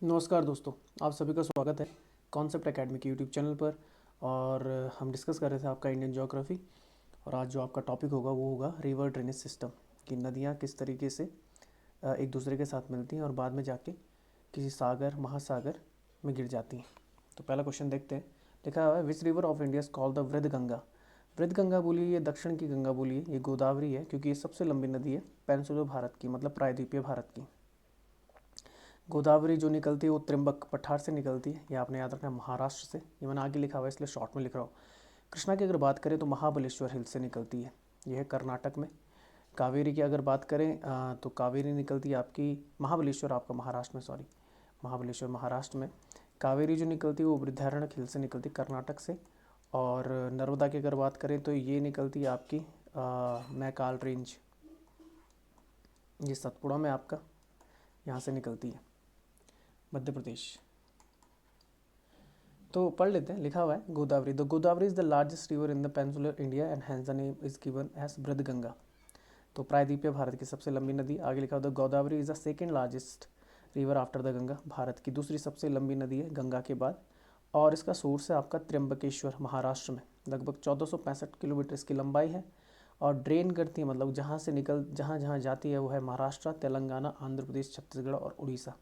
नमस्कार दोस्तों, आप सभी का स्वागत है कॉन्सेप्ट एकेडमी के यूट्यूब चैनल पर। और हम डिस्कस कर रहे थे आपका इंडियन ज्योग्राफी। और आज जो आपका टॉपिक होगा वो होगा रिवर ड्रेनेज सिस्टम, कि नदियाँ किस तरीके से एक दूसरे के साथ मिलती हैं और बाद में जाके किसी सागर महासागर में गिर जाती हैं। तो पहला क्वेश्चन देखते हैं। लिखा हुआ है, which river of India is called the वृद्ध गंगा। वृद्ध गंगा बोलिए, ये दक्षिण की गंगा बोलिए, ये गोदावरी है क्योंकि ये सबसे लंबी नदी है पेनिनसुलर भारत की, मतलब प्रायद्वीपीय भारत की। गोदावरी जो निकलती है वो त्रिम्बक पठार से निकलती है, ये आपने याद रखना है, महाराष्ट्र से। ये मैंने आगे लिखा हुआ है इसलिए शॉर्ट में लिख रहा हूँ। कृष्णा की अगर बात करें तो महाबलेश्वर हिल से निकलती है, यह है कर्नाटक में। कावेरी की अगर बात करें तो कावेरी निकलती है आपकी, महाबलेश्वर आपका महाराष्ट्र में, सॉरी, महाबलेश्वर महाराष्ट्र में। कावेरी जो निकलती है वो वृद्धारण्य हिल से निकलती है कर्नाटक से। और नर्मदा की अगर बात करें तो ये निकलती है आपकी मैकाल रेंज, ये सतपुड़ा में आपका, यहाँ से निकलती है, मध्य प्रदेश। तो पढ़ लेते हैं। लिखा हुआ है Godavari, the Godavari is the largest river in the peninsular India and hence the name is given as Vriddha Ganga. तो प्रायद्वीपीय भारत की सबसे लंबी नदी। आगे लिखा हुआ the Godavari is the second largest river after the Ganga, Bharat की दूसरी सबसे लंबी नदी है गंगा के बाद। और इसका सोर्स है आपका त्र्यंबकेश्वर महाराष्ट्र में। लगभग 1465 किलोमीटर इसकी लंबाई है। और ड्रेन करती है, मतलब जहाँ जहाँ जाती है वो है महाराष्ट्र, तेलंगाना, आंध्र प्रदेश, छत्तीसगढ़ और उड़ीसा।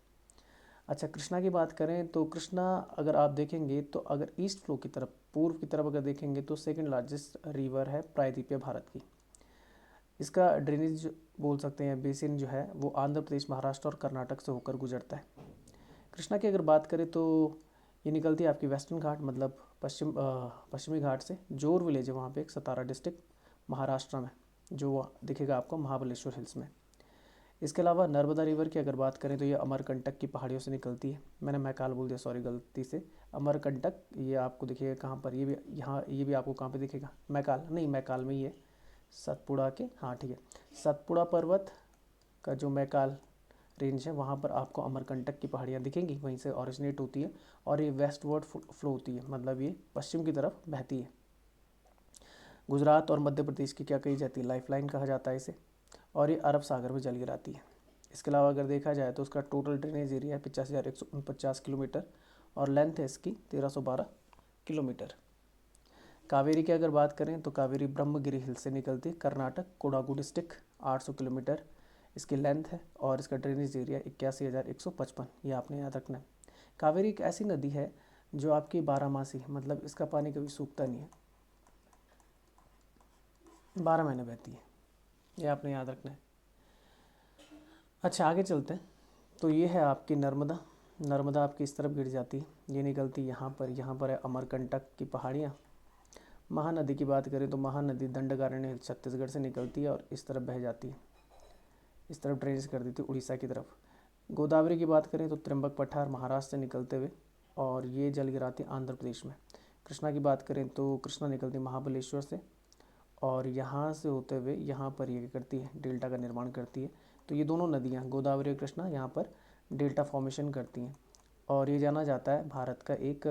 अच्छा, कृष्णा की बात करें तो कृष्णा अगर आप देखेंगे तो अगर ईस्ट फ्लो की तरफ, पूर्व की तरफ अगर देखेंगे तो सेकंड लार्जेस्ट रिवर है प्रायद्वीपीय भारत की। इसका ड्रेनेज बोल सकते हैं, बेसिन जो है वो आंध्र प्रदेश, महाराष्ट्र और कर्नाटक से होकर गुजरता है। कृष्णा की अगर बात करें तो ये निकलती है आपकी वेस्टर्न घाट, मतलब पश्चिमी घाट से। जोर विलेज है वहाँ पे एक, सतारा डिस्ट्रिक्ट महाराष्ट्र में, जो दिखेगा आपको महाबलेश्वर हिल्स में। इसके अलावा नर्मदा रिवर की अगर बात करें तो ये अमरकंटक की पहाड़ियों से निकलती है। मैंने मैकाल बोल दिया, सॉरी गलती से। अमरकंटक ये आपको दिखेगा कहाँ पर, ये भी यहाँ, ये भी आपको कहाँ पे दिखेगा, मैकाल नहीं, मैकाल में ही है, सतपुड़ा के, हाँ ठीक है, सतपुड़ा पर्वत का जो मैकाल रेंज है वहाँ पर आपको अमरकंटक की पहाड़ियाँ दिखेंगी, वहीं से ऑरिजिनेट होती है। और ये वेस्ट वर्ड फ्लो होती है, मतलब ये पश्चिम की तरफ बहती है। गुजरात और मध्य प्रदेश की क्या कही जाती है, लाइफलाइन कहा जाता है इसे। और ये अरब सागर में जल गिराती है। इसके अलावा अगर देखा जाए तो उसका टोटल ड्रेनेज एरिया है 50,149 किलोमीटर और लेंथ है इसकी 1312 किलोमीटर। कावेरी की अगर बात करें तो कावेरी ब्रह्मगिरी हिल से निकलती है, कर्नाटक, कोडागु डिस्ट्रिक्ट, 800 किलोमीटर इसकी लेंथ है। और इसका ड्रेनेज एरिया 81,155, ये आपने याद रखना है। कावेरी एक ऐसी नदी है जो आपकी 12 मासी है, मतलब इसका पानी कभी सूखता नहीं है, 12 महीने बहती है, ये आपने याद रखना है। अच्छा, आगे चलते हैं। तो ये है आपकी नर्मदा। नर्मदा आपकी इस तरफ गिर जाती है, ये निकलती यहाँ पर है अमरकंटक की पहाड़ियाँ। महानदी की बात करें तो महानदी दंडकारण्य छत्तीसगढ़ से निकलती है और इस तरफ बह जाती है, इस तरफ ड्रेनेज कर देती है उड़ीसा की तरफ। गोदावरी की बात करें तो त्र्यंबक पठार महाराष्ट्र से निकलते हुए और ये जल गिराती है आंध्र प्रदेश में। कृष्णा की बात करें तो कृष्णा निकलती है महाबलेश्वर से और यहाँ से होते हुए यहाँ पर ये करती है, डेल्टा का निर्माण करती है। तो ये दोनों नदियाँ गोदावरी और कृष्णा यहाँ पर डेल्टा फॉर्मेशन करती हैं। और ये जाना जाता है भारत का एक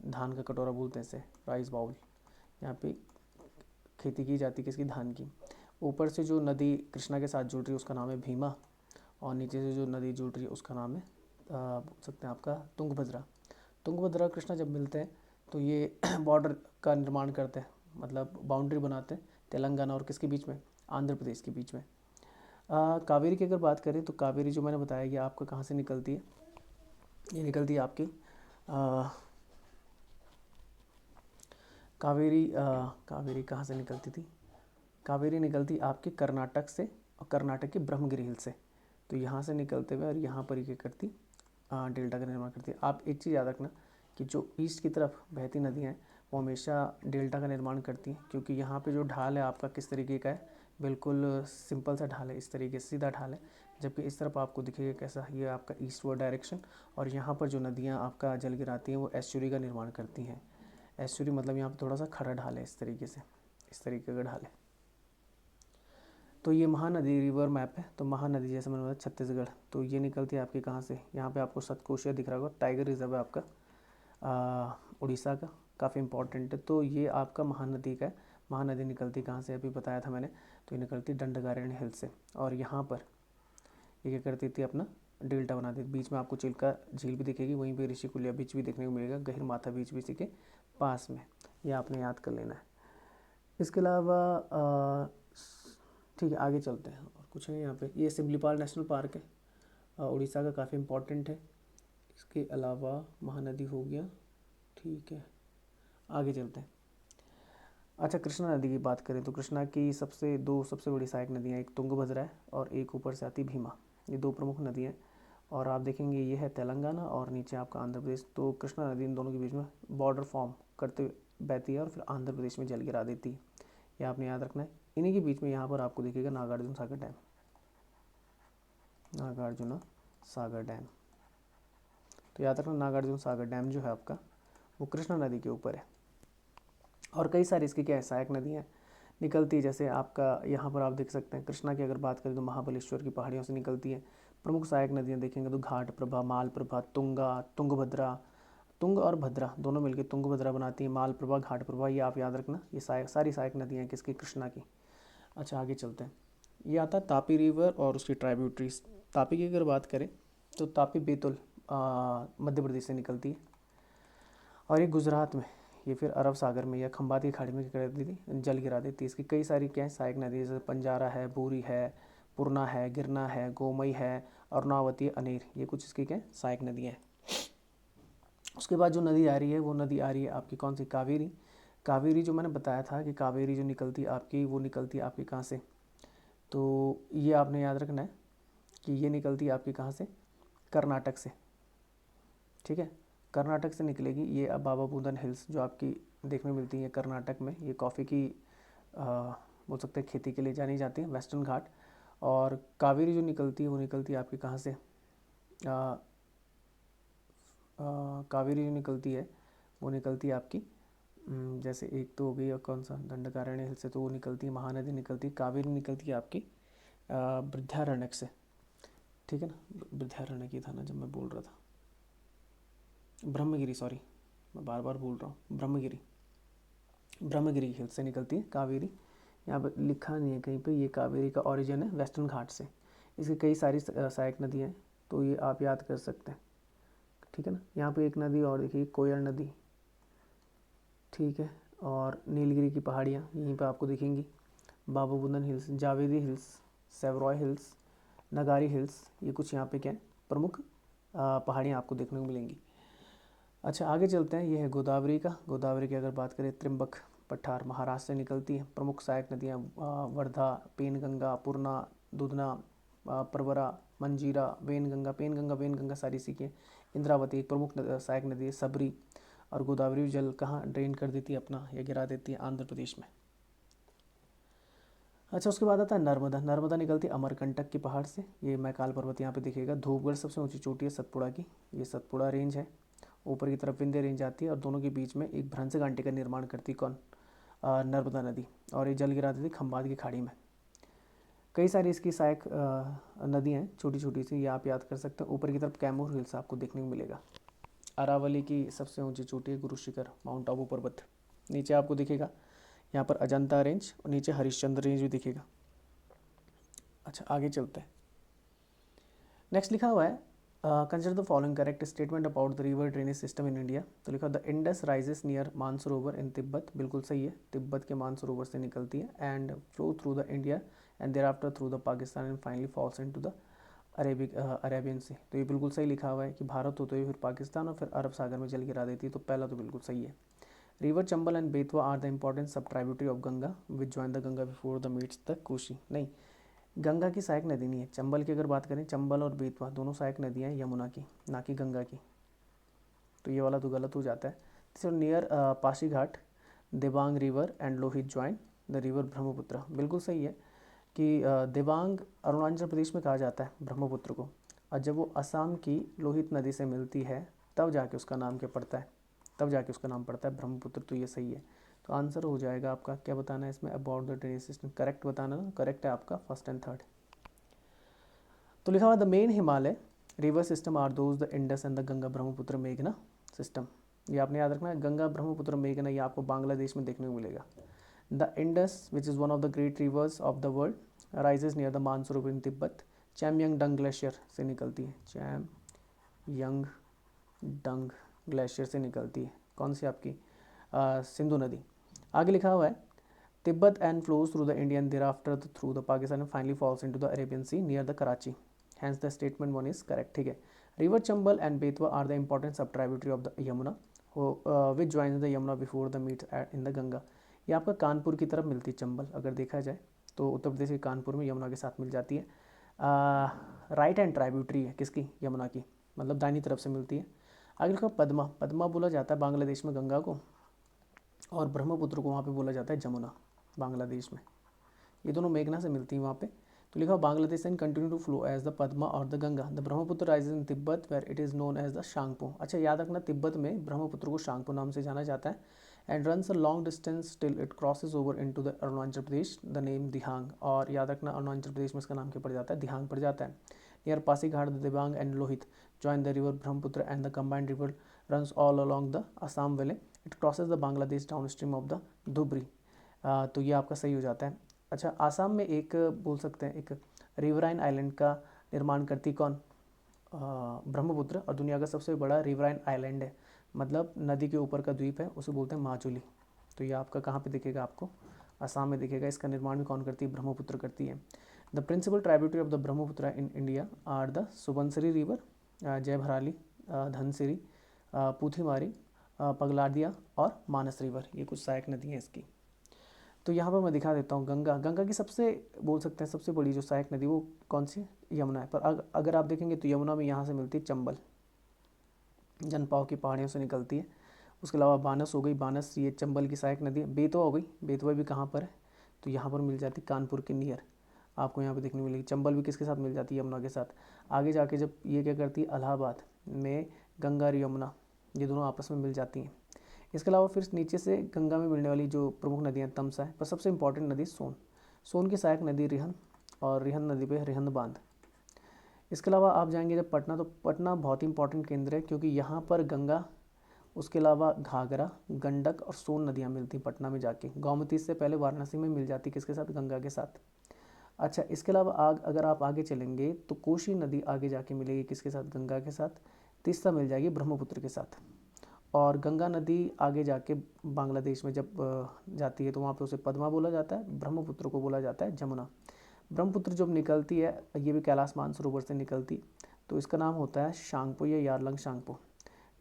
धान का कटोरा बोलते हैं इसे, राइस बाउल। यहाँ पे खेती की जाती है किसकी, धान की। ऊपर से जो नदी कृष्णा के साथ जुड़ रही है उसका नाम है भीमा, और नीचे से जो नदी जुड़ रही है उसका नाम है बोल सकते हैं आपका तुंगभद्रा। तुंगभद्रा कृष्णा जब मिलते हैं तो ये बॉर्डर का निर्माण करते हैं, मतलब बाउंड्री बनाते हैं तेलंगाना और किसके बीच में, आंध्र प्रदेश के बीच में। कावेरी की अगर बात करें तो कावेरी जो मैंने बताया ये आपका कहाँ से निकलती है, ये निकलती है आपकी कावेरी कहाँ से निकलती थी, कावेरी निकलती आपके कर्नाटक से, और कर्नाटक की ब्रह्मगिरी हिल से। तो यहाँ से निकलते हुए और यहाँ पर ये करती डेल्टा का निर्माण करती है। आप एक चीज़ याद रखना कि जो ईस्ट की तरफ बहती नदियाँ हैं वो हमेशा डेल्टा का निर्माण करती हैं, क्योंकि यहाँ पे जो ढाल है आपका किस तरीके का है, बिल्कुल सिंपल सा ढाल है, इस तरीके से सीधा ढाल है। जबकि इस तरफ आपको दिखेगा कैसा, ये आपका ईस्टवर्ड डायरेक्शन। और यहाँ पर जो नदियाँ आपका जल गिराती हैं वो एस्चुरी का निर्माण करती हैं। एस्चुरी मतलब यहाँ पर थोड़ा सा खड़ा ढाल है, इस तरीके से, इस तरीके का ढाल है। तो ये महानदी रिवर मैप है। तो महानदी जैसे मैंने बताया छत्तीसगढ़, तो ये निकलती है आपकी कहाँ से, यहाँ पे आपको सतकोशिया दिख रहा होगा, टाइगर रिजर्व है आपका उड़ीसा का, काफ़ी इंपॉर्टेंट है। तो ये आपका महानदी का है। महानदी निकलती कहाँ से, अभी बताया था मैंने, तो ये निकलती दंडकारण्य हिल से। और यहाँ पर ये क्या करती थी अपना डेल्टा बना देती, बीच में आपको चिल्का झील भी दिखेगी, वहीं पे ऋषिकुल्या बीच भी देखने को मिलेगा, गहिर माथा बीच भी इसी के पास में, ये आपने याद कर लेना है। इसके अलावा ठीक है, आगे चलते हैं, और कुछ है यहाँ पे, ये सिमलीपाल नेशनल पार्क है, उड़ीसा का, काफ़ी इंपॉर्टेंट है। इसके अलावा महानदी हो गया, ठीक है, आगे चलते हैं। अच्छा, कृष्णा नदी की बात करें तो कृष्णा की सबसे बड़ी सहायक नदियाँ, एक तुंगभद्रा है और एक ऊपर से आती भीमा, ये दो प्रमुख नदियाँ हैं। और आप देखेंगे ये है तेलंगाना और नीचे आपका आंध्र प्रदेश। तो कृष्णा नदी इन दोनों के बीच में बॉर्डर फॉर्म करते बहती है और फिर आंध्र प्रदेश में जल गिरा देती है, ये आपने याद रखना है। इन्हीं के बीच में यहाँ पर आपको दिखेगा नागार्जुन सागर डैम, नागार्जुन सागर डैम। तो याद रखना नागार्जुन सागर डैम जो है आपका, वो कृष्णा नदी के ऊपर है। और कई सारी इसकी क्या है, सहायक नदियाँ निकलती है, जैसे आपका यहाँ पर आप देख सकते हैं कृष्णा की अगर बात करें तो महाबलेश्वर की पहाड़ियों से निकलती है। प्रमुख सहायक नदियाँ देखेंगे तो घाट प्रभा, माल प्रभा, तुंगा, तुंगभद्रा, तुंग और भद्रा दोनों मिलकर तुंगभद्रा बनाती है, माल प्रभा, घाट प्रभा, ये आप याद रखना, ये सारी सहायक नदियाँ हैं किसकी, कृष्णा की। अच्छा, आगे चलते हैं। ये आता है तापी रिवर और उसकी ट्राइब्यूटरीज। तापी की अगर बात करें तो तापी बैतूल मध्य प्रदेश से निकलती है, और ये गुजरात में, ये फिर अरब सागर में या खंबात की खाड़ी में क्या कर देती थी, जल गिरा देती है। इसकी कई सारी क्या है, सहायक नदी, जैसे पंजारा है, बूरी है, पूर्णा है, गिरना है, गोमई है, अरुणावती, अनेर, ये कुछ इसकी क्या है, सहायक नदियाँ हैं। उसके बाद जो नदी आ रही है वो नदी आ रही है आपकी कौन सी, कावेरी। कावेरी जो मैंने बताया था कि कावेरी जो निकलती है आपकी, वो निकलती है आपकी कहाँ से, तो ये आपने याद रखना है कि ये निकलती है आपकी कहाँ से, कर्नाटक से, ठीक है, कर्नाटक से निकलेगी। ये अब बाबा बुदन हिल्स जो आपकी देखने मिलती है कर्नाटक में, ये कॉफ़ी की बोल सकते हैं खेती के लिए जानी जाती है, वेस्टर्न घाट। और कावेरी जो निकलती है वो निकलती है आपकी कहाँ से, कावेरी जो निकलती है वो निकलती है आपकी जैसे एक तो हो गई, और कौन सा, दंडकारण्य हिल से तो वो निकलती है, महानदी निकलती है, कावेरी निकलती है आपकी वृद्धारण्यक से, ठीक है ना, वृद्धारण्यक ही था ना जब मैं बोल रहा था, ब्रह्मगिरी, सॉरी मैं बार बार भूल रहा हूँ, ब्रह्मगिरी हिल से निकलती है कावेरी। यहाँ पर लिखा नहीं है कहीं पे, ये कावेरी का ओरिजिन है वेस्टर्न घाट से। इसकी कई सारी सहायक नदियाँ हैं, तो ये आप याद कर सकते हैं, ठीक है ना। यहाँ पे एक नदी और देखिए, कोयल नदी, ठीक है, और नीलगिरी की पहाड़ियाँ यहीं पे आपको दिखेंगी, Baba Budan hills, Javadi hills, Shevaroy hills, Nagari hills, ये कुछ यहाँ पे क्या है, प्रमुख पहाड़ियाँ आपको देखने को मिलेंगी। अच्छा, आगे चलते हैं। ये है गोदावरी का, गोदावरी की अगर बात करें, त्रिम्बक पठार महाराष्ट्र से निकलती है। प्रमुख सहायक नदियाँ वर्धा, पेनगंगा, पूर्णा, दुधना, परवरा, मंजीरा, वेनगंगा सारी सीखी है। इंद्रावती एक प्रमुख सहायक नदी है, सबरी। और गोदावरी जल कहाँ ड्रेन कर देती है अपना, या गिरा देती है, आंध्र प्रदेश में। अच्छा, उसके बाद आता है नर्मदा। नर्मदा निकलती है अमरकंटक के पहाड़ से, ये मैकाल पर्वत यहाँ पे दिखेगा। धूपगढ़ सबसे ऊंची चोटी है सतपुड़ा की, ये सतपुड़ा रेंज है। ऊपर की तरफ विंध्य रेंज आती है, और दोनों के बीच में एक भ्रंश घाटी का निर्माण करती कौन, नर्मदा नदी, और ये जल गिरा देती खंबात की खाड़ी में। कई सारी इसकी सहायक नदियाँ हैं छोटी छोटी सी, ये आप याद कर सकते हैं। ऊपर की तरफ कैमूर हिल्स आपको देखने को मिलेगा। अरावली की सबसे ऊंची चोटी है गुरु शिखर, माउंट आबू पर्वत। नीचे आपको दिखेगा यहाँ पर अजंता रेंज, और नीचे हरिश्चंद्र रेंज भी दिखेगा। अच्छा, आगे चलते हैं। नेक्स्ट लिखा हुआ है, consider the following correct statement about the river drainage system in India. तो लिखा the Indus rises near Mansarovar in Tibet, बिल्कुल सही है, तिब्बत के मानसरोवर से निकलती है, and flow through the India and thereafter through the Pakistan and finally falls into the Arabian Sea. तो ये बिल्कुल सही लिखा हुआ है कि भारत होते हुए फिर पाकिस्तान और फिर अरब सागर में जल गिरा देती है, तो पहला तो बिल्कुल सही है। River Chambal and Betwa are the important sub tributary of Ganga which join the Ganga before the meets the Kosi. नहीं, गंगा की सहायक नदी नहीं है, चंबल की अगर बात करें, चंबल और बेतवा दोनों सहायक नदियाँ हैं यमुना की, ना कि गंगा की, तो ये वाला तो गलत हो जाता है। So near Pasighat Devang river and Lohit join the river Brahmaputra, बिल्कुल सही है कि देवांग अरुणाचल प्रदेश में कहा जाता है ब्रह्मपुत्र को, और जब वो असम की लोहित नदी से मिलती है तब जाके उसका नाम क्या पड़ता है, तब जाके उसका नाम पड़ता है ब्रह्मपुत्र, तो ये सही है। तो आंसर हो जाएगा आपका, क्या बताना है इसमें, about the drainage system, correct बताना ना, करेक्ट है आपका फर्स्ट एंड थर्ड। तो लिखा हुआ the main Himalaya river system are those the Indus and the Ganga Brahmaputra मेघना सिस्टम। ये आपने याद रखना है, गंगा ब्रह्मपुत्र मेघना, ये आपको बांग्लादेश में देखने को मिलेगा। The Indus which is one of the great rivers of the world rises near the Mansarovar in Tibet, Chemayungdung glacier से निकलती है, चैमयंग डंग ग्लेशियर से निकलती है। कौन सी आपकी सिंधु नदी। आगे लिखा हुआ है Tibet and flows through the Indian thereafter through the Pakistan and finally falls into the Arabian Sea near the Karachi, hence the statement one is correct. ठीक है, river Chambal and Betwa are the important sub tributary of the Yamuna which joins the Yamuna before the meet in the Ganga. ये आपका कानपुर की तरफ मिलती है चंबल, अगर देखा जाए तो उत्तर प्रदेश के कानपुर में यमुना के साथ मिल जाती है। राइट हैंड ट्राइब्यूटरी है किसकी, यमुना की, मतलब दाहिनी तरफ से मिलती है। आगे लिखा पद्मा, पद्मा बोला जाता है बांग्लादेश में गंगा को, और ब्रह्मपुत्र को वहाँ पे बोला जाता है जमुना बांग्लादेश में। ये दोनों मेघना से मिलती हैं वहाँ पे। तो लिखा Bangladesh and continue to flow as the Padma और the Ganga. The Brahmaputra rises in Tibet where it is known as the Tsangpo. अच्छा याद रखना, तिब्बत में ब्रह्मपुत्र को शांगपो नाम से जाना जाता है। And runs a long distance till it crosses over into the Arunachal Pradesh the name Dihang. और याद रखना अरुणाचल प्रदेश में इसका नाम क्या पड़ जाता है, दिहांग पड़ जाता है। Near Pasighat the Dibang and Lohit join the river Brahmaputra and the combined river runs all along the Assam Valley. It crosses the Bangladesh downstream of the Dhubri. तो ये आपका सही हो जाता है। अच्छा, आसाम में एक बोल सकते हैं एक रिवराइन आइलैंड का निर्माण करती कौन, ब्रह्मपुत्र, और दुनिया का सबसे बड़ा रिवराइन आइलैंड है, मतलब नदी के ऊपर का द्वीप है, उसे बोलते हैं माजुली। तो ये आपका कहाँ पे दिखेगा, आपको आसाम में दिखेगा। इसका निर्माण भी कौन करती है, ब्रह्मपुत्र करती है। The principal tributary of the Brahmaputra in India are the Subansiri river, Jiabharali, Dhansiri, Puthimari, Pagladiya और मानस रिवर। ये कुछ सहायक नदी हैं इसकी। तो यहाँ पर मैं दिखा देता हूँ गंगा। गंगा की सबसे बोल सकते हैं सबसे बड़ी जो सहायक नदी वो कौन सी, यमुना है। पर अगर आप देखेंगे तो यमुना में यहाँ से मिलती है चंबल, जनपाव की पहाड़ियों से निकलती है। उसके अलावा बानस हो गई, बानस ये चंबल की सहायक नदी है। बेतवा हो गई, बेतवा भी कहाँ पर है, तो यहाँ पर मिल जाती कानपुर के नियर, आपको यहाँ पे देखने मिलेगी। चंबल भी किसके साथ मिल जाती है, यमुना के साथ। आगे जाके जब ये क्या करती है, इलाहाबाद में गंगा और यमुना ये दोनों आपस में मिल जाती हैं। इसके अलावा फिर नीचे से गंगा में मिलने वाली जो प्रमुख नदियाँ तमसा है, पर सबसे इंपॉर्टेंट नदी सोन, सोन की सहायक नदी रिहन, और रिहन नदी पे रिहन बांध। इसके अलावा आप जाएंगे जब पटना, तो पटना बहुत ही इंपॉर्टेंट केंद्र है, क्योंकि यहाँ पर गंगा, उसके अलावा घाघरा, गंडक और सोन नदियाँ मिलती हैं पटना में जाके। गोमती से पहले वाराणसी में मिल जाती किसके साथ, गंगा के साथ। अच्छा, इसके अलावा अगर आप आगे चलेंगे तो कोशी नदी आगे जाके मिलेगी किसके साथ, गंगा के साथ। तीसरा मिल जाएगी ब्रह्मपुत्र के साथ। और गंगा नदी आगे जाके बांग्लादेश में जब जाती है तो वहाँ पे उसे पद्मा बोला जाता है, ब्रह्मपुत्र को बोला जाता है जमुना। ब्रह्मपुत्र जब निकलती है, ये भी कैलाश मानसरोवर से निकलती, तो इसका नाम होता है शांगपो या यारलंग शांगपो।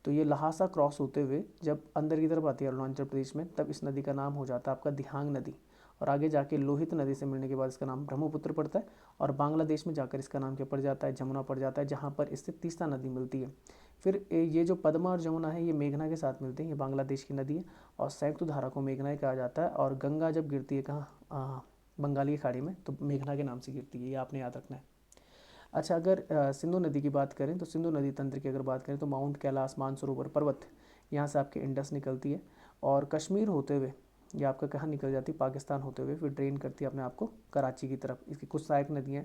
तो ये लहासा क्रॉस होते हुए जब अंदर की तरफ आती है अरुणाचल प्रदेश में, तब इस नदी का नाम हो जाता है आपका दिहांग नदी। और आगे जाके लोहित नदी से मिलने के बाद इसका नाम ब्रह्मपुत्र पड़ता है, और बांग्लादेश में जाकर इसका नाम क्या पड़ जाता है, जमुना पड़ जाता है, जहाँ पर इससे तीसरा नदी मिलती है। फिर ये जो पद्मा और जमुना है ये मेघना के साथ मिलते हैं, ये बांग्लादेश की नदी है, और संयुक्त धारा को मेघना ही कहा जाता है। और गंगा जब गिरती है कहाँ, बंगाली की खाड़ी में, तो मेघना के नाम से गिरती है, ये आपने याद रखना है। अच्छा, अगर सिंधु नदी की बात करें तो सिंधु नदी तंत्र की अगर बात करें तो माउंट कैलाश मानसरोवर पर्वत, यहाँ से आपके इंडस निकलती है, और कश्मीर होते हुए ये आपका कहाँ निकल जाती है, पाकिस्तान होते हुए फिर ड्रेन करती है अपने आप को कराची की तरफ। इसकी कुछ सहायक नदियाँ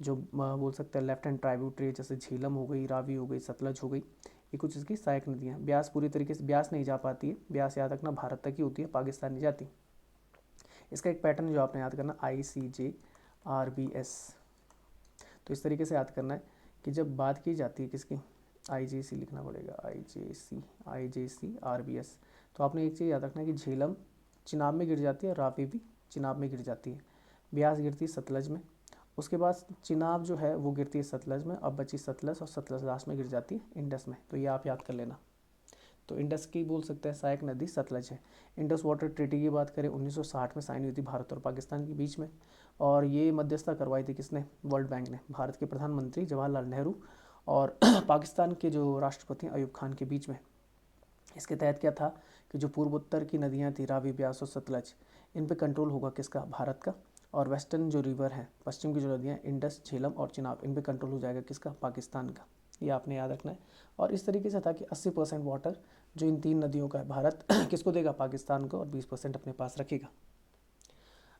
जो बोल सकते हैं लेफ्ट हैंड ट्राइब्यूटरी, जैसे झीलम हो गई, रावी हो गई, सतलज हो गई, ये कुछ इसकी सहायक नदियाँ। ब्यास पूरी तरीके से ब्यास नहीं जा पाती है, ब्यास याद रखना भारत तक ही होती है, पाकिस्तान नहीं जाती। इसका एक पैटर्न जो आपने याद करना, ICJRBS। तो इस तरीके से याद करना है कि जब बात की जाती है किसकी, IJC लिखना पड़ेगा, IJCRBS। तो आपने एक चीज़ याद रखना है कि झेलम चिनाब में गिर जाती है, रावी भी चिनाब में गिर जाती है, ब्यास गिरती है सतलज में, उसके बाद चिनाब जो है वो गिरती है सतलज में, अब बची सतलज, और सतलज लास्ट में गिर जाती है इंडस में। तो ये आप याद कर लेना। तो इंडस की बोल सकते हैं सहायक नदी सतलज है। इंडस वाटर ट्रीटी की बात करें 1960 में साइन हुई थी भारत और पाकिस्तान के बीच में, और ये मध्यस्थता करवाई थी किसने, वर्ल्ड बैंक ने, भारत के प्रधानमंत्री जवाहरलाल नेहरू और पाकिस्तान के जो राष्ट्रपति अयूब खान के बीच में। इसके तहत क्या था कि जो पूर्वोत्तर की नदियाँ थी रावी, ब्यास और सतलज, इन पे कंट्रोल होगा किसका, भारत का। और वेस्टर्न जो रिवर है, पश्चिम की जो नदियाँ इंडस, झेलम और चिनाब, इन पे कंट्रोल हो जाएगा किसका, पाकिस्तान का। ये आपने याद रखना है। और इस तरीके से था कि 80% वाटर जो इन तीन नदियों का है भारत किसको देगा, पाकिस्तान को, और 20% अपने पास रखेगा।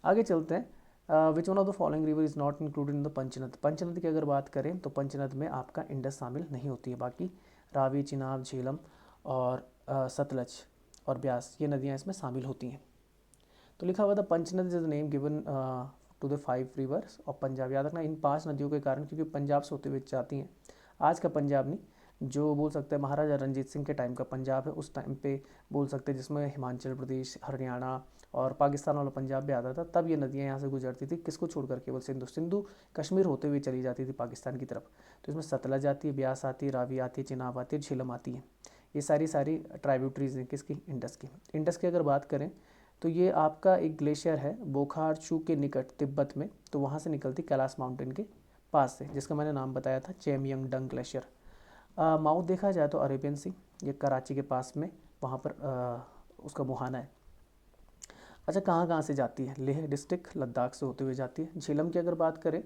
आगे चलते हैं। Which one of the following river is not included in the Panchnad. Panchnad की अगर बात करें तो पंचनद में आपका इंडस शामिल नहीं होती है, बाकी रावी, चिनाब, झेलम और सतलज और ब्यास ये नदियाँ इसमें शामिल होती हैं। तो लिखा हुआ था Panchnad is the name given to the 5 rivers of Punjab. याद रखना इन 5 नदियों के कारण, क्योंकि पंजाब से होते हुए जाती हैं। आज का पंजाब नहीं, जो बोल सकते हैं महाराजा रंजीत सिंह के टाइम का पंजाब है, उस टाइम पे बोल सकते हैं, जिसमें हिमाचल प्रदेश, हरियाणा और पाकिस्तान वाला पंजाब भी आता था। तब ये नदियाँ यहाँ से गुजरती थी, किसको छोड़कर, केवल सिंधु कश्मीर होते हुए चली जाती थी पाकिस्तान की तरफ। तो इसमें सतलज आती है, ब्यास आती है, रावी आती है, चिनाब आती है, झेलम आती है। ये सारी ट्राइब्यूटरीज हैं किसकी, इंडस की। इंडस की अगर बात करें तो ये आपका एक ग्लेशियर है बोखारचू के निकट तिब्बत में, तो वहाँ से निकलती कैलाश माउंटेन के पास से, जिसका मैंने नाम बताया था चेमयंग डंग ग्लेशियर। माउथ देखा जाए तो अरेबियन सी, ये कराची के पास में, वहाँ पर उसका मुहाना है। अच्छा, कहाँ कहाँ से जाती है, लेह डिस्ट्रिक्ट लद्दाख से होते हुए जाती है। झेलम की अगर बात करें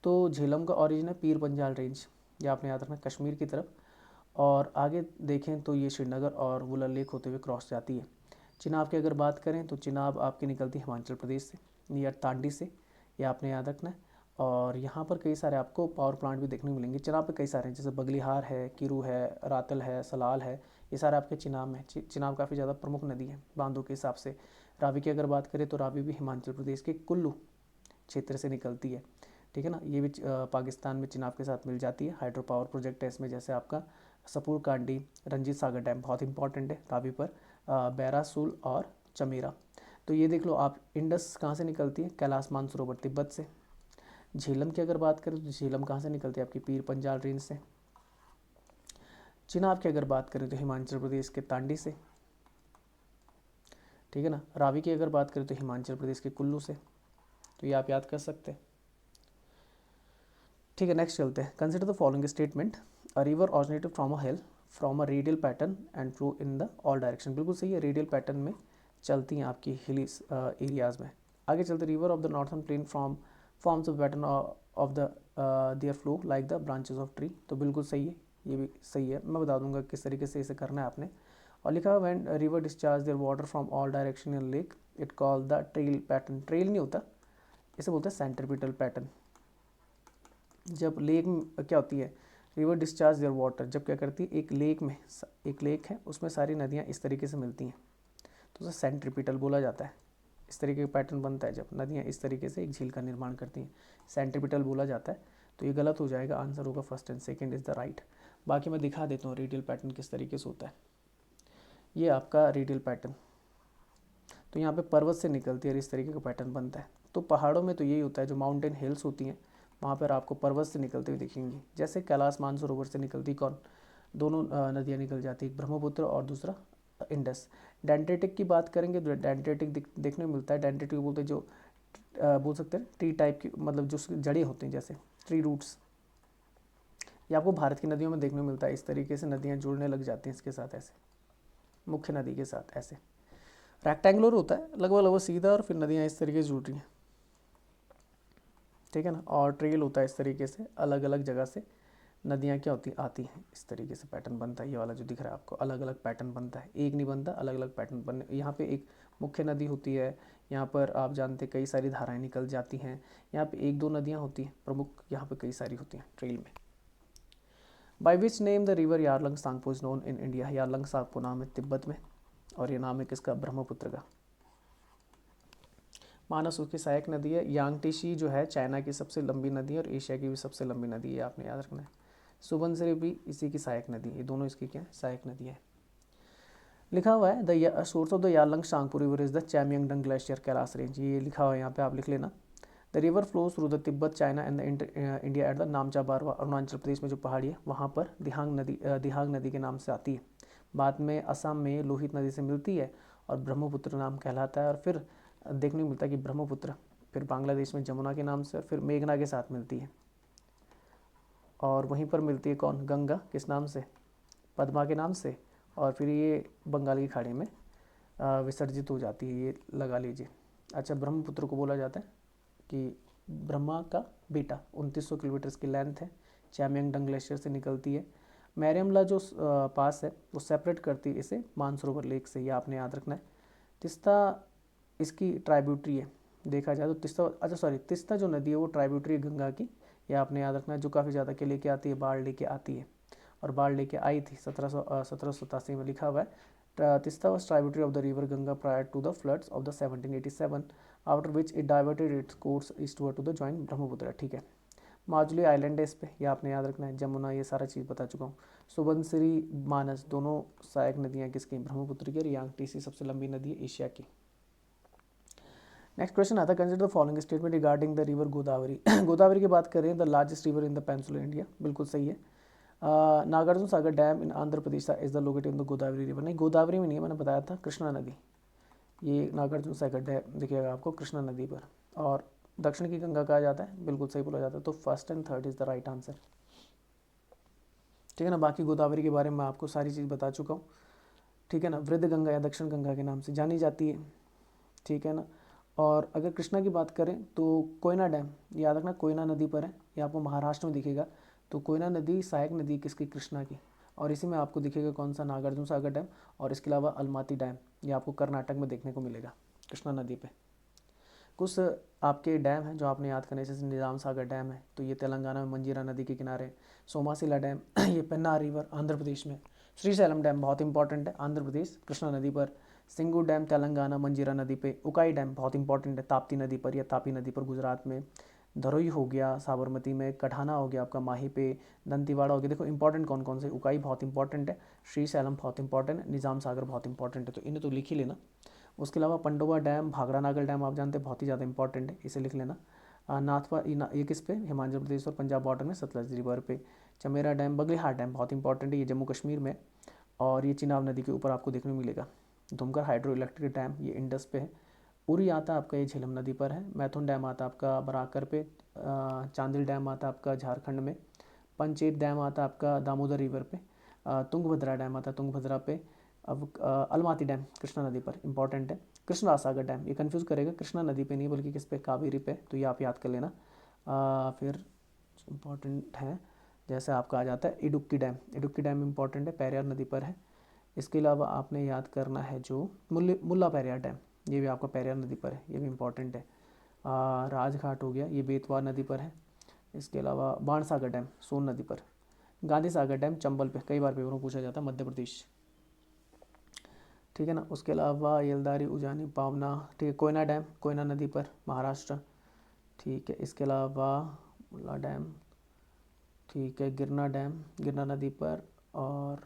तो झेलम का ओरिजिन है पीर पंजाल रेंज, ये आपने याद रखना, कश्मीर की तरफ। और आगे देखें तो ये श्रीनगर और वुलर लेक होते हुए क्रॉस जाती है। चिनाब की अगर बात करें तो चिनाब आपकी निकलती है हिमाचल प्रदेश से, नियर तांडी से, ये आपने याद रखना है। और यहाँ पर कई सारे आपको पावर प्लांट भी देखने को मिलेंगे। चिनाब पे कई सारे हैं, जैसे बगलिहार है, किरू है, रातल है, सलाल है, ये सारे आपके चिनाब में। चिनाब काफ़ी ज़्यादा प्रमुख नदी है बांधों के हिसाब से। रावी की अगर बात करें तो रावी भी हिमाचल प्रदेश के कुल्लू क्षेत्र से निकलती है, ठीक है ना। ये भी पाकिस्तान में चिनाब के साथ मिल जाती है। हाइड्रो पावर प्रोजेक्ट है इसमें, जैसे आपका सपूर कांडी, रंजीत सागर डैम बहुत इंपॉर्टेंट है रावी पर, बैरासूल और चमेरा। तो ये देख लो आप, इंडस कहाँ से निकलती है, कैलाश मानसरोवर तिब्बत से। झेलम की अगर बात करें तो झेलम कहाँ से निकलती है, आपकी पीर पंजाल रेंज से। चिनाब की अगर बात करें तो हिमाचल प्रदेश के तांडी से, ठीक है ना। रावी की अगर बात करें तो हिमाचल प्रदेश के कुल्लू से। तो ये आप याद कर सकते हैं, ठीक है। नेक्स्ट चलते हैं। Consider the following statement, a river originated from a hill from a radial pattern and flow in the all direction. बिल्कुल सही है, रेडियल पैटर्न में चलती हैं आपकी हिली एरियाज़ में। आगे चलते, river of the northern plain forms of pattern of the their flow like the branches of tree. तो बिल्कुल सही है, ये भी सही है। मैं बता दूंगा किस तरीके से इसे करना है आपने। और लिखा है when river discharge their water from all direction in lake it call the trail pattern. Trail नहीं होता, इसे बोलते हैं सेंट्रीपिटल पैटर्न। जब लेक में क्या होती है, रिवर डिस्चार्ज देयर वाटर, जब क्या करती है, एक लेक है, उसमें सारी नदियाँ इस तरीके से मिलती हैं, तो उसे सेंट्रीपिटल बोला जाता है। इस तरीके का पैटर्न बनता है जब नदियाँ इस तरीके से एक झील का निर्माण करती हैं, सेंट्रीपिटल बोला जाता है। तो ये गलत हो जाएगा, आंसर होगा first and second is the right. बाकी मैं दिखा देता हूँ रेडियल पैटर्न किस तरीके से होता है। ये आपका रेडियल पैटर्न, तो यहाँ पे पर्वत से निकलती है और इस तरीके का पैटर्न बनता है। तो पहाड़ों में तो यही होता है, जो माउंटेन हिल्स होती हैं वहाँ पर आपको पर्वत से निकलते हुए दिखेंगी। जैसे कैलाश मानसरोवर से निकलती कौन, दोनों नदियाँ निकल जाती, एक ब्रह्मपुत्र और दूसरा इंडस। डेंड्रेटिक की बात करेंगे तो डेंड्रेटिक देखने को मिलता है। डेंड्रेटिक बोलते हैं जो बोल सकते हैं ट्री टाइप की, मतलब जो जड़ें होती हैं, जैसे ट्री रूट्स। ये आपको भारत की नदियों में देखने को मिलता है। इस तरीके से नदियाँ जुड़ने लग जाती हैं इसके साथ, ऐसे मुख्य नदी के साथ ऐसे रेक्टेंगुलर होता है, लगभग सीधा, और फिर नदियाँ इस तरीके से जुड़ रही हैं, ठीक है ना। और ट्रेल होता है इस तरीके से, अलग अलग जगह से नदियाँ क्या होती आती हैं, इस तरीके से पैटर्न बनता है। ये वाला जो दिख रहा है आपको, अलग अलग पैटर्न बनता है, एक नहीं बनता, अलग अलग पैटर्न बन। यहाँ पे एक मुख्य नदी होती है, यहाँ पर आप जानते कई सारी धाराएं निकल जाती हैं। यहाँ पे एक दो नदियाँ होती हैं प्रमुख, यहाँ पे कई सारी होती हैं ट्रेल में। By which name the river Yarlung Tsangpo is known in India. Yarlung Tsangpo नाम है तिब्बत में, और ये नाम है किसका, ब्रह्मपुत्र का। मानस उसकी सहायक नदी है। यांगटीशी जो है चाइना की सबसे लंबी नदी है और एशिया की भी सबसे लंबी नदी है, आपने याद रखना है। सुबनसिरी भी इसी की सहायक नदी है, ये दोनों इसकी क्या है, सहायक नदी है। लिखा हुआ है the source of the Yarlung Tsangpo river is the Chemayungdung glacier Kailash range. ये लिखा हुआ है यहाँ पे, आप लिख लेना। The river flows through the Tibet China and the India at the Namcha Barwa. Arunachal प्रदेश में जो पहाड़ी है वहाँ पर दिहांग नदी के नाम से आती है। बाद में असम में लोहित नदी से मिलती है और ब्रह्मपुत्र नाम कहलाता है। और फिर देखने को मिलता है कि ब्रह्मपुत्र फिर बांग्लादेश में जमुना के नाम से, और फिर मेघना के साथ मिलती है। और वहीं पर मिलती है कौन, गंगा किस नाम से, पद्मा के नाम से। और फिर ये बंगाल की खाड़ी में विसर्जित हो जाती है, ये लगा लीजिए। अच्छा, ब्रह्मपुत्र को बोला जाता है कि ब्रह्मा का बेटा, 2900 किलोमीटर की लेंथ है, चैमयंगडंग ग्लेशियर से निकलती है। मैरियमला जो पास है वो सेपरेट करती है इसे मानसरोवर लेक से, ये आपने याद रखना है। तिस्ता इसकी ट्राइब्यूटरी है, देखा जाए तो तिस्ता जो नदी है वो ट्राइब्यूटरी है गंगा की, ये आपने याद रखना है, जो काफ़ी ज़्यादा के लेके आती है, बाढ़ लेके आती है। और बाढ़ लेके आई थी 1787 में। लिखा हुआ है Teesta was tributary of the river Ganga prior to the floods of the 1787 after which it diverted its course eastward to the joint Brahmaputra, ठीक है। माजुली आइलैंड है इस पे, ये आपने याद रखना है। जमुना, ये सारा चीज़ बता चुका हूँ। सुबनसिरी, मानस, दोनों सहायक नदियाँ किसकी, ब्रह्मपुत्र की। और यांगटीसी सबसे लंबी नदी है एशिया की। नेक्स्ट क्वेश्चन आता है, consider the following statement regarding the river Godavari. Godavari की बात करें, the largest river in the peninsular India, बिल्कुल सही है। Nagarjuna Sagar dam in Andhra Pradesh is the located in the Godavari river, नहीं गोदावरी में नहीं है, मैंने बताया था कृष्णा नदी। ये नागार्जुन सागर डैम दिखेगा आपको कृष्णा नदी पर। और दक्षिण की गंगा कहा जाता है, बिल्कुल सही बोला जाता है। तो first and third is the right answer, ठीक है ना। बाकी गोदावरी के बारे में आपको सारी चीज़ बता चुका हूँ, ठीक है ना। वृद्ध गंगा या दक्षिण गंगा के नाम से जानी जाती है, ठीक है ना। और अगर कृष्णा की बात करें तो कोयना डैम, याद रखना कोयना नदी पर है, ये आपको महाराष्ट्र में दिखेगा। तो कोयना नदी सहायक नदी किसकी, कृष्णा की। और इसी में आपको दिखेगा कौन सा, नागार्जुन सागर डैम। और इसके अलावा अलमाती डैम, ये आपको कर्नाटक में देखने को मिलेगा कृष्णा नदी पे। कुछ आपके डैम हैं जो आपने याद करने, जैसे निजाम सागर डैम है, तो ये तेलंगाना में मंजीरा नदी के किनारे। सोमासिला डैम ये पेन्नार रिवर आंध्र प्रदेश में। श्रीशैलम डैम बहुत इंपॉर्टेंट है, आंध्र प्रदेश कृष्णा नदी पर। सिंगू डैम तेलंगाना मंजीरा नदी पे। उकाई डैम बहुत इंपॉर्टेंट है, ताप्ती नदी पर या तापी नदी पर गुजरात में। धरोई हो गया साबरमती में। कठाना हो गया आपका माही पे। दंतीवाड़ा हो गया। देखो इंपॉर्टेंट कौन कौन से, उकाई बहुत इंपॉर्टेंट है, श्रीशैलम बहुत इंपॉर्टेंट है, निजाम सागर बहुत इंपॉर्टेंट है, तो इन्हें तो लिख ही लेना। उसके अलावा पंडोवा डैम, भाखड़ा नागल डैम आप जानते हैं बहुत ही ज़्यादा इंपॉर्टेंट है, इसे लिख लेना। नाथपा ये किस पे, हिमाचल प्रदेश और पंजाब बॉर्डर में सतलज रिवर पे। चमेरा डैम, बगलिहाट डैम बहुत इंपॉर्टेंट है, ये जम्मू कश्मीर में। और ये चिनाब नदी के ऊपर आपको देखने को मिलेगा। धुमकर हाइड्रो इलेक्ट्रिक डैम, ये इंडस पे है। उरी आता आपका ये झेलम नदी पर है। मैथुन डैम आता आपका बराकर पे। चांदिल डैम आता आपका झारखंड में। पंचेत डैम आता आपका दामोदर रिवर पे। तुंगभद्रा डैम आता तुंगभद्रा पे। अब अलमाती डैम कृष्णा नदी पर इंपॉर्टेंट है। कृष्णा सागर डैम, ये कंफ्यूज करेगा, कृष्णा नदी पे नहीं बल्कि किस पे, कावेरी पे, तो ये आप याद कर लेना। फिर इम्पॉर्टेंट है, जैसे आपका आ जाता है Idukki dam, Idukki dam important है, पेरियार नदी पर है। इसके अलावा आपने याद करना है जो मुल्ला पेरियार डैम, ये भी आपका पेरियार नदी पर है, ये भी इंपॉर्टेंट है। राजघाट हो गया, ये बेतवा नदी पर है। इसके अलावा बाणसागर डैम सोन नदी पर। गांधी सागर डैम चंबल पे, कई बार पेपर में पूछा जाता है, मध्य प्रदेश, ठीक है ना। उसके अलावा येलदारी, उजानी, पावना, ठीक है। कोयना डैम कोयना नदी पर महाराष्ट्र, ठीक है। इसके अलावा मुल्ला डैम, ठीक है। गिरना डैम गिरना नदी पर। और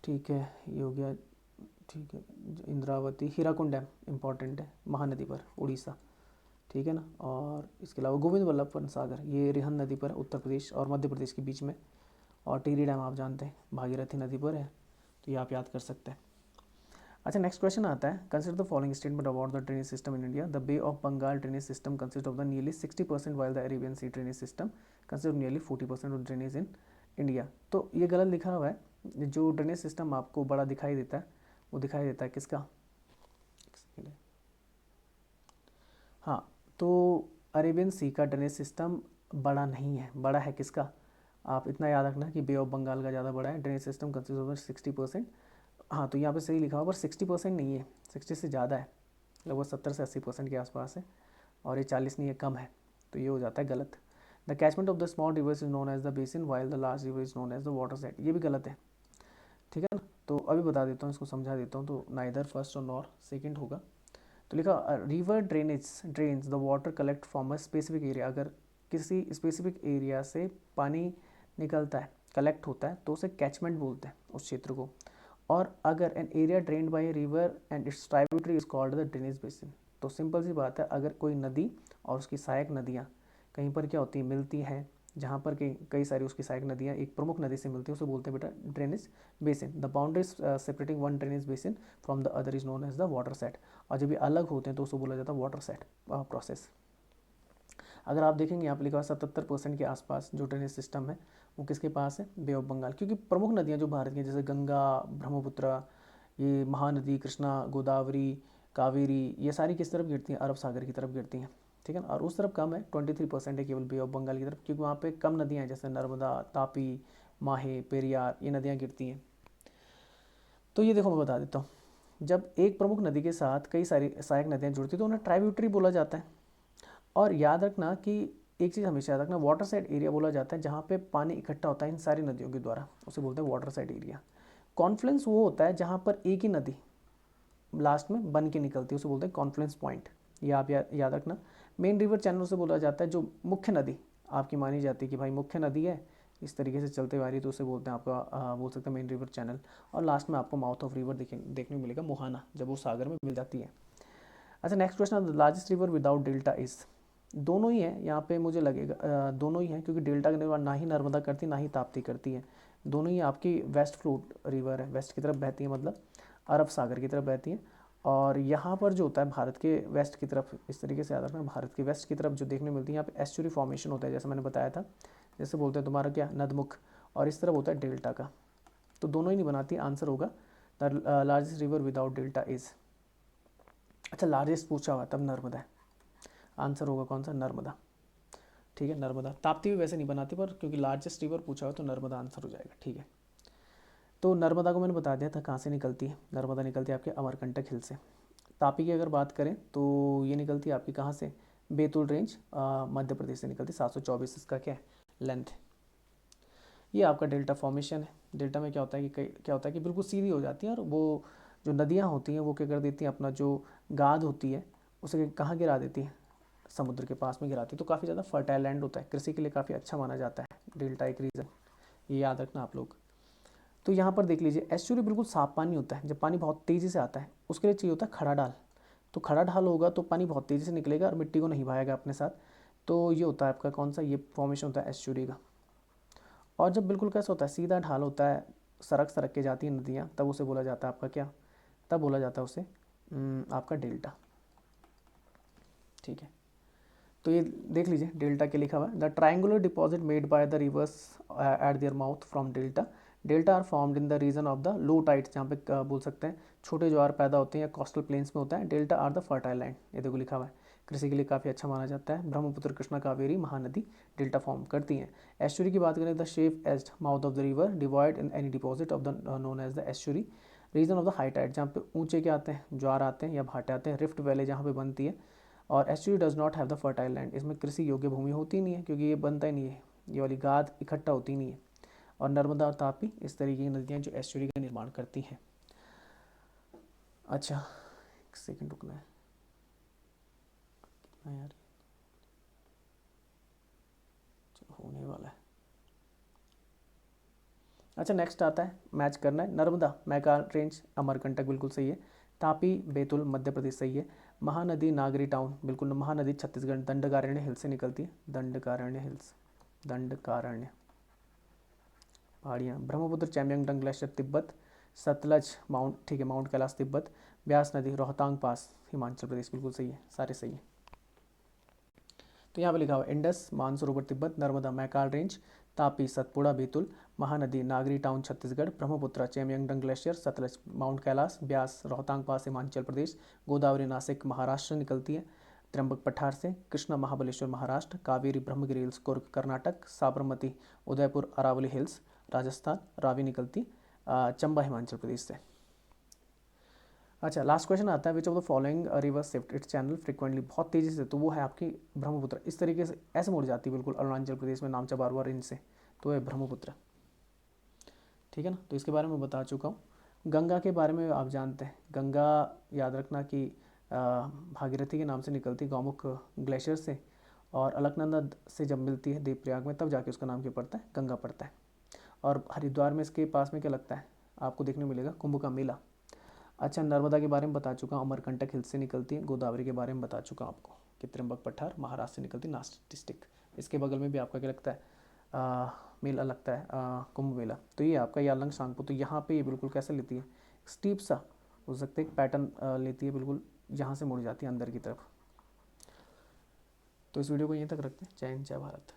ठीक है ये हो गया, ठीक है। इंद्रावती, हीराकुंड डैम इंपॉर्टेंट है, महानदी पर, उड़ीसा, ठीक है ना। और इसके अलावा गोविंद वल्लभ पंत सागर, ये रिहन नदी पर, उत्तर प्रदेश और मध्य प्रदेश के बीच में। और टिहरी डैम आप जानते हैं भागीरथी नदी पर है, तो ये आप याद कर सकते हैं। अच्छा नेक्स्ट क्वेश्चन आता है, consider the following statement about the drainage system in India. The bay of Bengal drainage system consist of the nearly 60%, while the Arabian sea drainage system consist of nearly 40% of drainage in India. तो ये गलत लिखा हुआ है, जो drainage system आपको बड़ा दिखाई देता है वो दिखाई देता है किसका, हाँ, तो अरेबियन सी का ड्रेनेज सिस्टम बड़ा नहीं है, बड़ा है किसका, आप इतना याद रखना कि बे ऑफ बंगाल का ज़्यादा बड़ा है। ड्रेनेज सिस्टम कंसिस्ट ऑफ 60%, हाँ तो यहाँ पे सही लिखा हुआ, पर 60% नहीं है, 60 से ज़्यादा है, लगभग 70 से 80% के आसपास है। और ये 40 नहीं है, कम है, तो ये हो जाता है गलत। The catchment of the small rivers is known as the basin while the large river is known as the watershed, ये भी गलत है, ठीक है ना। तो अभी बता देता हूँ, इसको समझा देता हूँ। तो नाइदर फर्स्ट और नॉर सेकेंड होगा। तो लिखा river drains the water collect from a specific area, अगर किसी स्पेसिफिक एरिया से पानी निकलता है, कलेक्ट होता है, तो उसे कैचमेंट बोलते हैं उस क्षेत्र को। और अगर an area drained by a river and its tributary is called the drainage basin, तो सिंपल सी बात है, अगर कोई नदी और उसकी सहायक नदियाँ कहीं पर क्या होती हैं, मिलती हैं, जहाँ पर कई सारी उसकी सहायक नदियाँ एक प्रमुख नदी से मिलती हैं, उसे बोलते हैं बेटा drainage basin. The boundaries separating one drainage basin from the other is known as the watershed, और जब ये अलग होते हैं तो उसको बोला जाता है वाटर सेट प्रोसेस। अगर आप देखेंगे यहाँ पर लिखा हुआ 77% के आसपास जो ड्रेनेज सिस्टम है वो किसके पास है, बे ऑफ बंगाल, क्योंकि प्रमुख नदियाँ जो भारत की जैसे गंगा, ब्रह्मपुत्र, ये महानदी, कृष्णा, गोदावरी, कावेरी, ये सारी किस तरफ गिरती हैं, अरब सागर की तरफ गिरती हैं, ठीक है ना। और उस तरफ कम है, 23% है केवल बे ऑफ बंगाल की तरफ, क्योंकि वहाँ पे कम नदियाँ हैं, जैसे नर्मदा, तापी, माहे, पेरियार, ये नदियाँ गिरती हैं। तो ये देखो मैं बता देता हूँ, जब एक प्रमुख नदी के साथ कई सारी सहायक नदियाँ जुड़ती हैं तो उन्हें ट्राइब्यूटरी बोला जाता है। और याद रखना कि एक चीज़ हमेशा याद रखना, वाटर साइड एरिया बोला जाता है जहाँ पे पानी इकट्ठा होता है इन सारी नदियों के द्वारा, उसे बोलते हैं वाटर साइड एरिया। कॉन्फ्लुएंस वो होता है जहाँ पर एक ही नदी लास्ट में बन के निकलती है, उसे बोलते हैं कॉन्फ्लुएंस पॉइंट। ये आप याद रखना। मेन रिवर चैनल से बोला जाता है जो मुख्य नदी आपकी मानी जाती है कि भाई मुख्य नदी है इस तरीके से चलते हुए आ रही, तो उसे बोलते हैं आपका बोल सकते हैं मेन रिवर चैनल। और लास्ट में आपको माउथ ऑफ रिवर देखने को मिलेगा मोहाना, जब वो सागर में मिल जाती है। अच्छा next question, the largest river without delta is. दोनों ही है यहाँ पे, मुझे लगेगा दोनों ही हैं, क्योंकि डेल्टा का निर्माण ना ही नर्मदा करती ना ही ताप्ती करती है। दोनों ही आपकी वेस्ट फ्लूट रिवर है, वेस्ट की तरफ बहती है, मतलब अरब सागर की तरफ बहती है। और यहाँ पर जो होता है भारत के वेस्ट की तरफ, इस तरीके से याद रखना, भारत के वेस्ट की तरफ जो देखने मिलती है यहाँ पे एस्चुरी फॉर्मेशन होता है, जैसे मैंने बताया था, जैसे बोलते हैं तुम्हारा क्या नदमुख, और इस तरफ होता है डेल्टा का। तो दोनों ही नहीं बनाती, आंसर होगा the largest river without delta is. अच्छा लार्जेस्ट पूछा हुआ तब नर्मदा है, आंसर होगा कौन सा, नर्मदा। ठीक है नर्मदा। ताप्ती भी वैसे नहीं बनाती, पर क्योंकि लार्जेस्ट रिवर पूछा हुआ तो नर्मदा आंसर हो जाएगा। ठीक है, तो नर्मदा को मैंने बता दिया था कहाँ से निकलती है। नर्मदा निकलती है आपके अमरकंटक हिल से। तापी की अगर बात करें तो ये निकलती है आपकी कहाँ से, बैतूल रेंज मध्य प्रदेश से निकलती है। 724 इसका क्या है लेंथ। ये आपका डेल्टा फॉर्मेशन है। डेल्टा में क्या होता है कि क्या होता है कि बिल्कुल सीधी हो जाती है, और वो जो नदियाँ होती हैं वो क्या कर देती हैं, अपना जो गाद होती है उसे कहाँ गिरा देती है, समुद्र के पास में गिराती है। तो काफ़ी ज़्यादा फर्टाइल लैंड होता है, कृषि के लिए काफ़ी अच्छा माना जाता है डेल्टा, एक रीज़न, ये याद रखना आप लोग। तो यहाँ पर देख लीजिए एस्चुरी बिल्कुल साफ पानी होता है, जब पानी बहुत तेज़ी से आता है उसके लिए चाहिए होता है खड़ा ढाल। तो खड़ा ढाल होगा तो पानी बहुत तेज़ी से निकलेगा और मिट्टी को नहीं भाएगा अपने साथ। तो ये होता है आपका कौन सा, ये फॉर्मेशन होता है एस्चुरी का। और जब बिल्कुल कैसा होता है, सीधा ढाल होता है, सड़क सड़क के जाती हैं नदियाँ, तब उसे बोला जाता है आपका क्या, तब बोला जाता है उसे आपका डेल्टा। ठीक है, तो ये देख लीजिए डेल्टा के लिखा हुआ है, the triangular deposit made by the rivers at their mouth from delta. Delta are formed in the region of the low tides, जहाँ पे बोल सकते हैं छोटे ज्वार पैदा होते हैं या कोस्टल प्लेन्स में होता है। Delta R the fertile land, ये देखो लिखा हुआ है, कृषि के लिए काफ़ी अच्छा माना जाता है। ब्रह्मपुत्र कृष्णा कावेरी महानदी डेल्टा फॉर्म करती हैं। एस्चुरी की बात करें, the shape as mouth of the river divide in any deposit of the known as the estuary. Region of the high tide, जहाँ पे ऊंचे क्या आते हैं, ज्वार आते हैं या भाटे आते हैं। रिफ्ट वैली जहाँ पे बनती है। और estuary does not have the fertile land, इसमें कृषि योग्य भूमि होती नहीं है, क्योंकि ये बनता ही नहीं है, ये वाली गाद इकट्ठा होती नहीं है। और नर्मदा और तापी इस तरीके की नदियाँ जो एस्चुरी का निर्माण करती हैं। अच्छा एक सेकंड रुकना है कितना यार, चलो होने वाला है। अच्छा नेक्स्ट आता है, मैच करना है। नर्मदा मैकाल रेंज अमरकंटक बिल्कुल सही है। तापी बैतूल मध्य प्रदेश सही है। महानदी नागरी टाउन बिल्कुल, महानदी छत्तीसगढ़ दंडकारण्य हिल से निकलती है। दंडकारण्य हिल्स, दंडकारण्य पहाड़ियाँ। Brahmaputra Chemayungdung glacier Tibet. Sutlej mount, ठीक है माउंट कैलाश तिब्बत। ब्यास नदी रोहतांग पास हिमाचल प्रदेश, बिल्कुल सही है, सारे सही है। तो यहाँ पे लिखा हुआ Indus Mansarovar Tibet. Narmada Maikal range. Tapi Satpura Betul. Mahanadi Nagri town Chhattisgarh. Brahmaputra Chemayungdung glacier Sutlej mount Kailash. Beas Rohtang pass Himachal Pradesh. Godavari Nashik Maharashtra निकलती है त्र्यंबक पठार से। कृष्णा महाबलेश्वर महाराष्ट्र। कावेरी ब्रह्मगिरी हिल्स कुर्ग कर्नाटक। साबरमती उदयपुर अरावली हिल्स राजस्थान। रावी निकलती चंबा हिमाचल प्रदेश से। अच्छा लास्ट क्वेश्चन आता है, which of the following river shift it's channel frequently, बहुत तेज़ी से, तो वो है आपकी ब्रह्मपुत्र। इस तरीके से ऐसे मुड़ जाती है बिल्कुल अरुणाचल प्रदेश में नामचा बारवा रेंज से, तो है ब्रह्मपुत्र। ठीक है ना, तो इसके बारे में बता चुका हूँ। गंगा के बारे में आप जानते हैं, गंगा याद रखना कि भागीरथी के नाम से निकलती गौमुख ग्लेशियर से, और अलकनंदा से जब मिलती है देवप्रयाग में, तब जाके उसका नाम क्या पड़ता है, गंगा पड़ता है। और हरिद्वार में इसके पास में क्या लगता है आपको देखने मिलेगा, कुंभ का मेला। अच्छा नर्मदा के बारे में बता चुका हूँ, अमरकंटक हिल्स से निकलती है। गोदावरी के बारे में बता चुका हूँ आपको कि त्र्यंबक पठार महाराष्ट्र से निकलती, नासिक डिस्ट्रिक्ट। इसके बगल में भी आपका क्या लगता है, मेला लगता है कुंभ मेला। तो ये आपका यालंग सांगपो, तो यहाँ पे ये बिल्कुल कैसे लेती है, स्टीप सा हो सकता है, एक पैटर्न लेती है बिल्कुल, जहाँ से मुड़ जाती है अंदर की तरफ। तो इस वीडियो को यहीं तक रखते हैं। जय हिंद जय भारत।